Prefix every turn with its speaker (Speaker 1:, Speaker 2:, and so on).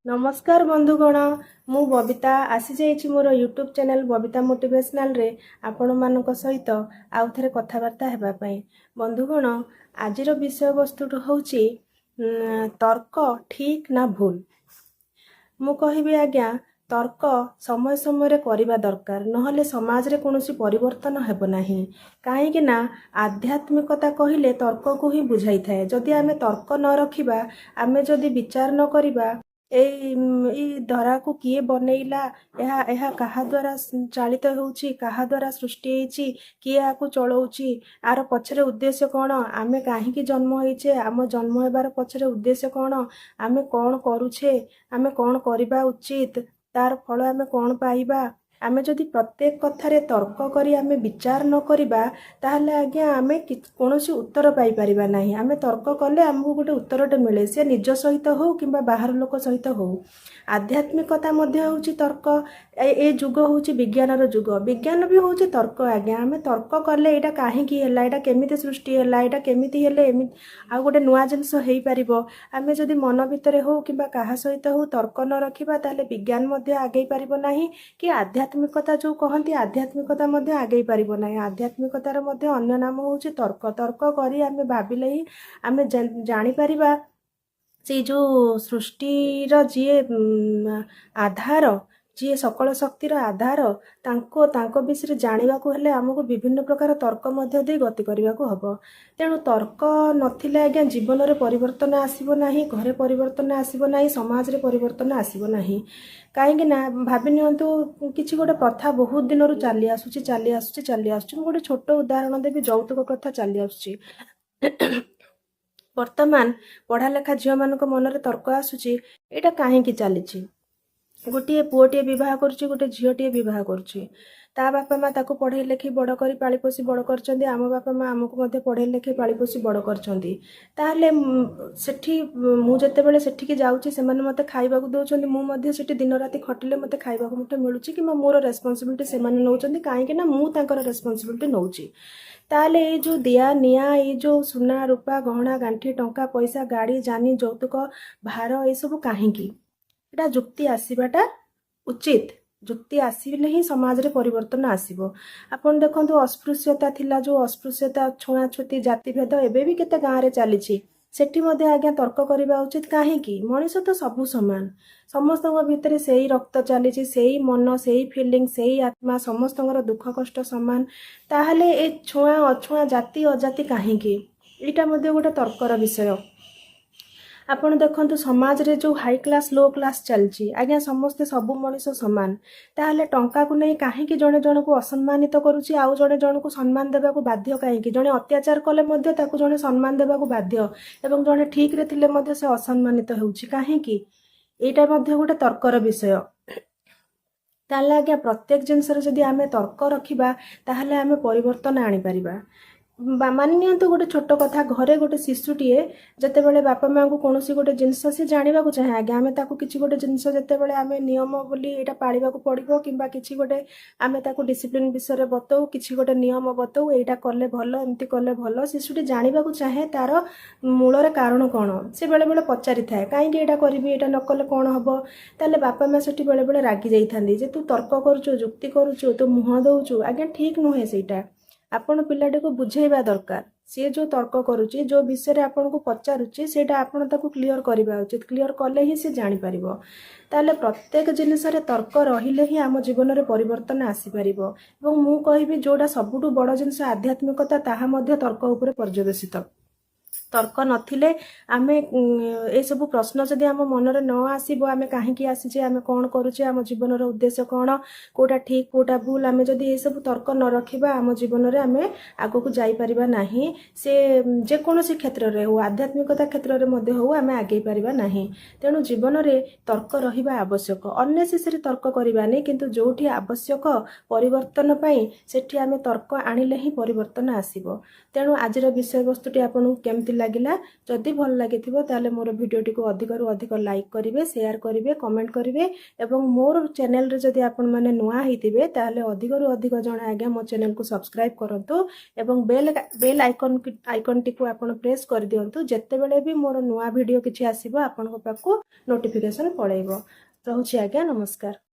Speaker 1: नमस्कार बंधुगण मु बबिता आसी जाइछि मोर यूट्यूब चैनल बबिता मोटिवेशनल रे आपण मानक सहित आउ थे कथबार्ता हेबा पई। बंधुगण आजिर विषय वस्तु होछि तर्क ठीक ना भूल। मु कहबी आज्ञा तर्क समय समय रे करिबा दरकार नहले समाज रे कोनोसी परिवर्तन हेबो नाही। काहेकि ना आध्यात्मिकता कहिले तर्क को ही बुझाई थाए। जदि आमे तर्क न रखिबा आमे जदि विचार न करिबा एई धरा को किए बनैला एहा कहा द्वारा चालित होउची कहा द्वारा सृष्टि होइची किए आकु चलाउची आर पछरे उद्देश्य कौन आमे काहेकि जन्म होइचे आम जन्म हेबार पछरे उद्देश्य कौन आमे कौन करूछे आमे कौन करिबा उचित तार फल आमे कौन पाइबा। आमे जदि प्रत्येक कथारे तर्क करी आमे विचार न करिबा ताहले आज्ञा आमे कोनोसी उत्तर पाई परिबा नाही। आमे तर्क कले हमहु गोटे उत्तरटे मिले से निज सहित हो किंबा बाहर लोक सहित हो। आध्यात्मिकता मध्य होउची तर्क ए जुग होउची विज्ञानर जुग विज्ञान भी होउची तर्क। आज्ञा आमे तर्क कले एटा काहेकि हैला एटा केमिति सृष्टि हैला एटा केमिति हेले एमि आ गोटे नुआ जिंस हेई परिबो। आमे जदि मन भितरे हो किंबा काहा सहित हो तर्क न रखिबा ताहले विज्ञान मध्य आगेई परिबो नाही कि आध्यात्मिकता जो कहती आध्यात्मिकता मध्य आगेई परिबो नाही। आध्यात्मिकतार मध्य अन्य नाम होउची तर्क। तर्क करी आमे भाबिले ही आमे जानि परिबा से जो सृष्टिर जीए आधार जी सकल शक्तिर आधार तांको विषय जानिबा को हेले हमको विभिन्न प्रकार तर्क मध्य दे गति करबा को हबो। तेणु तर्क नथिले आज्ञा जीवन रे परिवर्तन आसीबो नाही, घरे परिवर्तन आसीबो नाही, समाज रे परिवर्तन आसीबो नाही। काहेकि ना भाबि नियंतु किछि गोटे प्रथा बहुत दिन रु चली आसुची गोटे छोट उदाहरण देबी यौतुक प्रथा चली आसुची। वर्तमान पढ़ा लेखा झियो मानक मन रे तर्क आसुची एटा काहेकि चलीची। गोटे पुओटे विवाह करुची गोटे झियोटे विवाह करुची ता बापा माँ ताको पढ़े लेखी बड़ करी पाली पोसी बड़ करचंदी आम बापा माँ आमको मध्य पढ़े लेखी पाली पोसी बड़ करचंदी। ताहले सेठी मु जते बेले सेठी की जाउची से माने मते खाइबा को दोचंदी मु मध्य सेठी दिन राती खटिले मते खाइबा को मते मिलुची कि मोर रेस्पोंसिबिलिटी से माने नउचंदी काहे कि ना मु तांकर रेस्पोंसिबिलिटी नउची। ताहले ए जो दिया निया ए जो सुना रूपा गहना गांठी टंका पैसा गाड़ी जानी यौतुक भार ए सब काहेकि एटा जुक्ति आसीबाटा उचित। जुक्ति आसिले ही समाज रे परिवर्तन आसीबो। आपण देखंतु अस्पृश्यता थिला जो अस्पृश्यता छुआछुती जाति भेद एबे भी केते गाँ रे चलीछि सेठी मध्ये आज्ञा तर्क करिबा उचित काहेकि मनीष तो सबु समान समस्तଙ୍କ भितरे सेही रक्त चलीछि सेही मन सेही फीलिंग सेही आत्मा समस्तଙ୍କର दुख कष्ट समान। ताहले ए छुआ अछुआ जाति अजाति काहेकि एटा मध्ये गोटे तर्कर विषय। आपण देखंतु समाज रे जो हाई क्लास लो क्लास चलची आज्ञा समस्ते सबु मनीष समान। ताहले टंका को नहीं काहेकि जणे जण को असम्मानित करूची आउ जणे जण को सम्मान देबा को बाध्य काहेकि जणे अत्याचार कले मध्ये ताकू जणे सम्मान देबा को बाध्य एवं जणे ठीक रे थिले मध्ये से असम्मानित होउची काहेकि एटा मध्ये गोटे तर्कर विषय। ताहले आज्ञा प्रत्येक जिंस रे जदि आमे तर्क रखिबा ताहले आमे परिवर्तन आनी परिबा। मानि नियंतु गोटे छोट कथा घरे गोटे शिशुटीए जते बेले बापा माँ को कोनोसी गोटे जिंस से जानिबा को चाहे आगे आमे ताको किछि गोटे जिंस जते बेले आमे नियम बोली एटा पाळिबा को पड़िबो किंबा किछि गोटे आमे ताको डिसिप्लिन विषय रे बतौ किछि गोटे नियम बतौ एटा करले भलो एम्ति करले भलो शिशुटी जानिबा को चाहे तार मूल रे कारण कोन से बेले बेले पचारि थाए काहेकि एटा करबी एटा न करले कोन हबो। ताले बापा माँ सेठी बेले बेले रागी जाई थांदी जे तू तर्क करूचु जुक्ति करूचु तू मुह दउचु आगे ठीक नुहे सेटा। आपण पिलाटे को बुझेइबा दरकार सी जो तर्क करुची जो विषय आपन को पचारुची सेटा आपण ताको क्लियर करिबा उचित। क्लियर कले ही से जानि परिबो। ताले प्रत्येक जिनिस रे तर्क रहिले ही आम जीवन रे परिवर्तन आसी परिबो। एवं मु कहिबी जोडा सबुटु बड़ जिनिस आध्यात्मिकता ताहा मध्य तर्क उपरे पर्यवेसित। तर्क नथिले आमे ए सब प्रश्न जदि आम मन रे न आसीबो आमे काहेकि आसीचे आमे कोन करूचे आम जीवन रो उद्देश्य कोन कोटा ठीक कोटा भूल आमे जदि ए सब तर्क न रखिबा आम जीवन रे आमे आगो को जाई परिबा नाही। से जे कोनोसी क्षेत्र रे हो आध्यात्मिकता क्षेत्र रे मध्ये हो आमे आगे परिबा नाही। तेणु जीवन रे तर्क रहिबा आवश्यक। अनेसेसरी तर्क करिबा नै किंतु जोठी आवश्यक परिवर्तन पई सेठी आमे तर्क आनिले ही परिवर्तन आसीबो। तेणु आजिर विषय वस्तुटी आपन केमति ଲାଗିଲା। ଯଦି ଭଲ ଲାଗିଥିବ ତାହେଲେ ମୋର ଭିଡ଼ିଓଟିକୁ ଅଧିକରୁ ଅଧିକ ଲାଇକ୍ କରିବେ, ସେୟାର କରିବେ, କମେଣ୍ଟ କରିବେ ଏବଂ ମୋର ଚ୍ୟାନେଲରେ ଯଦି ଆପଣମାନେ ନୂଆ ହେଇଥିବେ ତାହେଲେ ଅଧିକରୁ ଅଧିକ ଜଣ ଆଜ୍ଞା ମୋ ଚ୍ୟାନେଲକୁ ସବସ୍କ୍ରାଇବ୍ କରନ୍ତୁ ଏବଂ ବେଲ୍ ଆଇକନ୍ଟିକୁ ଆପଣ ପ୍ରେସ୍ କରିଦିଅନ୍ତୁ। ଯେତେବେଳେ ବି ମୋର ନୂଆ ଭିଡ଼ିଓ କିଛି ଆସିବ ଆପଣଙ୍କ ପାଖକୁ ନୋଟିଫିକେସନ୍ ପଳେଇବ। ରହୁଛି ଆଜ୍ଞା, ନମସ୍କାର।